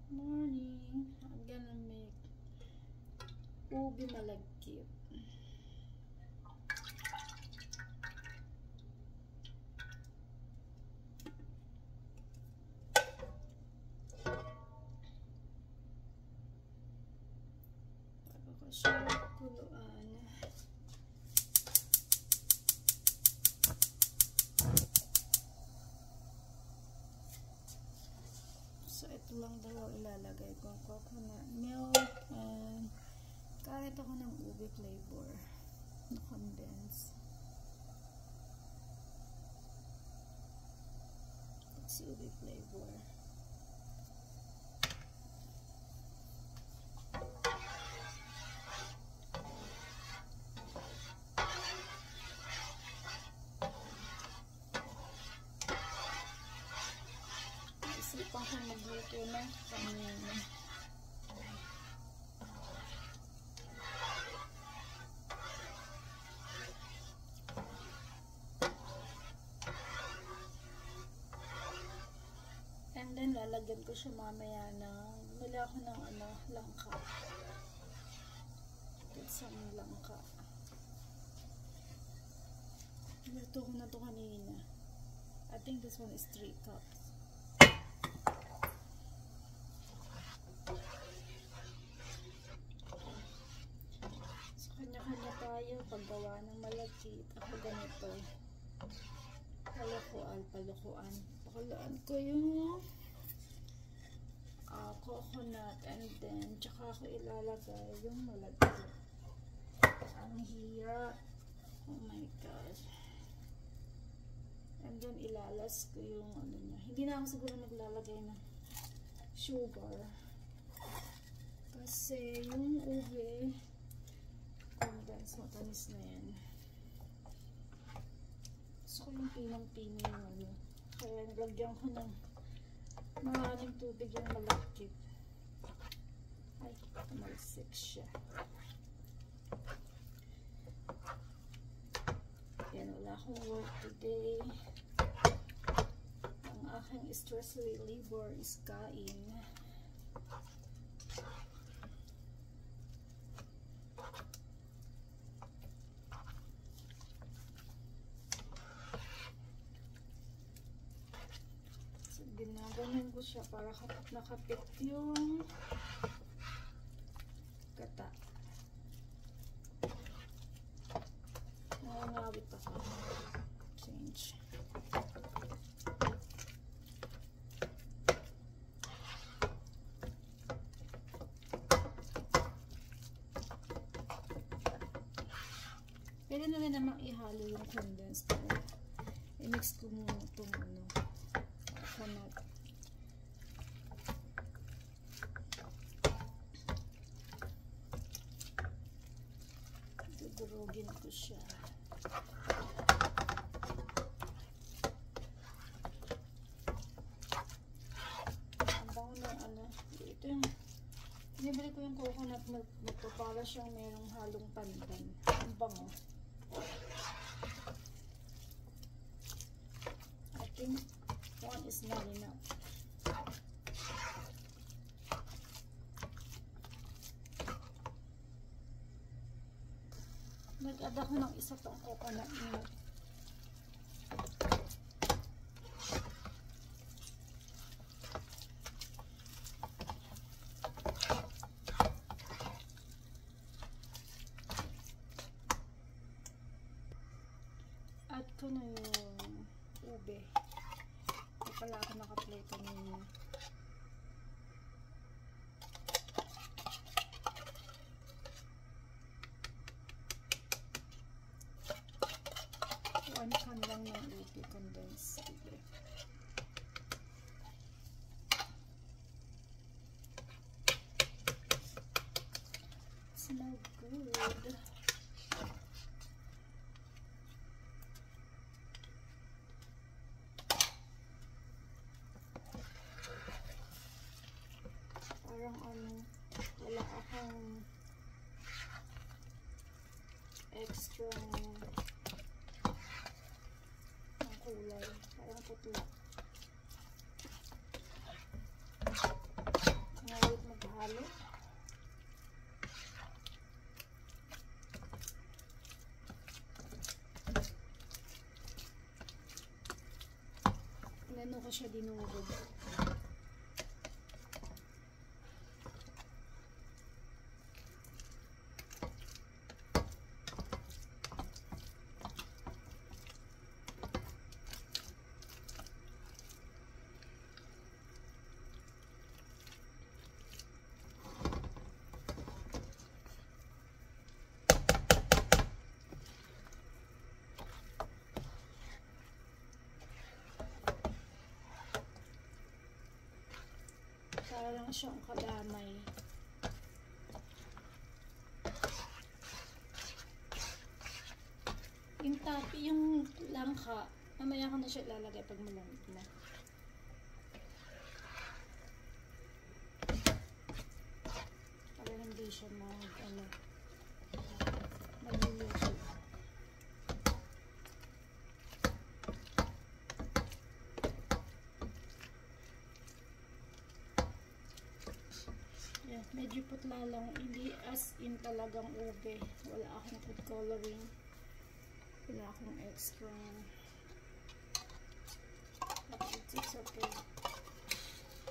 Morning. I'm gonna make ubi malagkit. Bago ko siya kuluan. So, ito lang daw ilalagay ko. Coconut milk and kahit ako ng ubi flavor na condense. It's ubi flavor. Isipan ko magluto na kanina. And then lalagyan ko siya mamaya ng bumili ako ng langka. Get some langka. Luto ko na to kanina. I think this one is 3 cups. So, kanya-kanya tayo paggawa ng malagkit. Ako ganito. Palukuan. Pakulaan ko yung coconut and then tsaka ako ilalagay yung malagkit. Ang hirap. Oh my gosh. And then ilalas ko yung niya. Hindi na ako siguro naglalagay ng sugar. Kasi yung ube condense, matamis na yan. Gusto ko yung pinang-pini yung Kaya nilagyan ko ng maraming tubig yung malagkit. Ay, tumalsik siya. Yan, wala akong work today. Ang aking stress reliever is kain. So, ginaganon ko siya para kapag nakapit yung gata. Nangangawit ako. Change. Pwede na rin namang ihalo yung condensed milk. I-mix ko muna itong coconut. Dudurugin ko siya. Ang bango ng ito yung binibili ko yung coconut milk nito para siyang merong halong pandan. Ang bango. I think one is not enough. Nag-add ako ng isa pang coconut milk. Add ko na yung ube. Hindi pala ako naka-play kanina. One can lang ng ube condensed ube. Smell good. Parang wala akong extra ng kulay. Parang putla. halo. Ano ko siya dinugod. Para lang siyang kalamay. Yung langka, mamaya ko na siya ilalagay pag malamig na. Para hindi siya magluluto. Yeah, medyo putla lang, hindi as in talagang ube. Wala akong food coloring. Wala akong extra. But it's okay.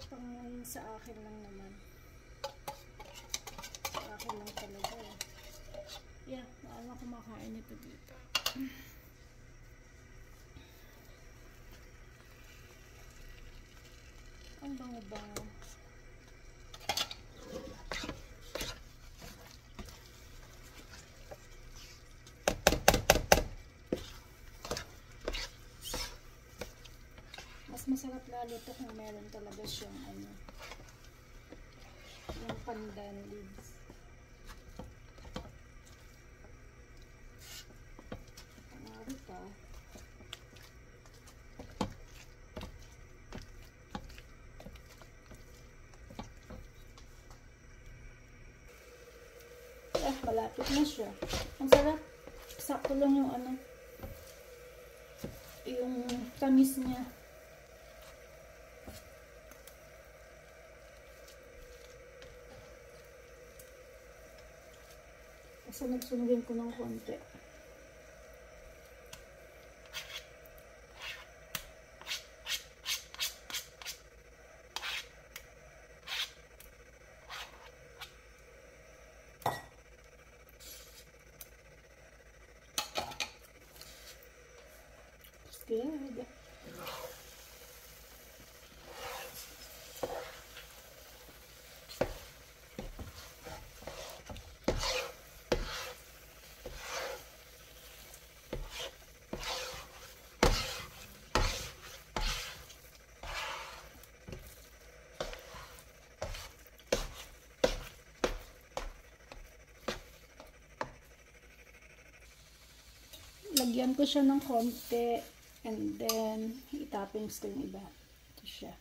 Pang sa akin lang naman. Sa akin lang talaga eh. Yeah, maalam kumakain ito dito. Ang bango-bango. Masarap lalo ito kung meron talaga siyang yung pandan leaves. Pangalit pa. Malapit na siya. Ang sarap. Sakto lang yung yung tamis niya. Kasi nagsunugin ko ng konti. Good. Lagyan ko siya ng konti and then itappings ko yung iba. Ito siya.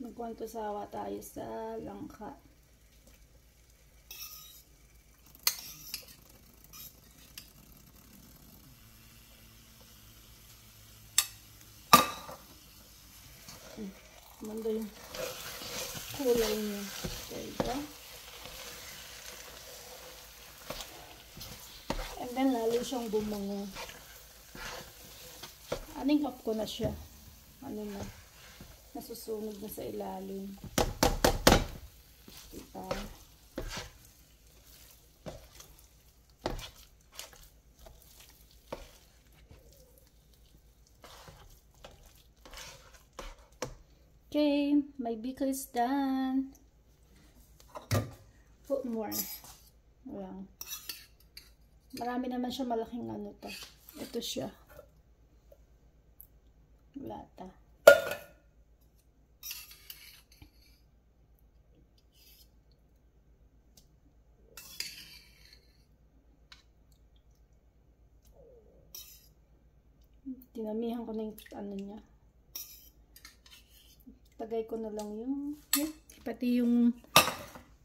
Magkwento sawa tayo sa langka. Manda yung kulay niya. Diba? And then lalo siyang bumango. Aning cup ko na siya. Nasusunog na sa ilalim. Diba? Okay, my biko is done. Put more. Ayan. Marami naman siya, malaking to. Ito siya. Lata. Dinamihan ko na yung niya. Tagay ko na lang yung Pati yung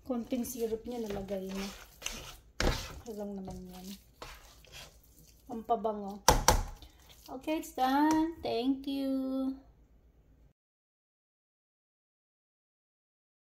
konting syrup niya nalagay na. Okay lang naman yan. Pampabango. Okay, it's done. Thank you.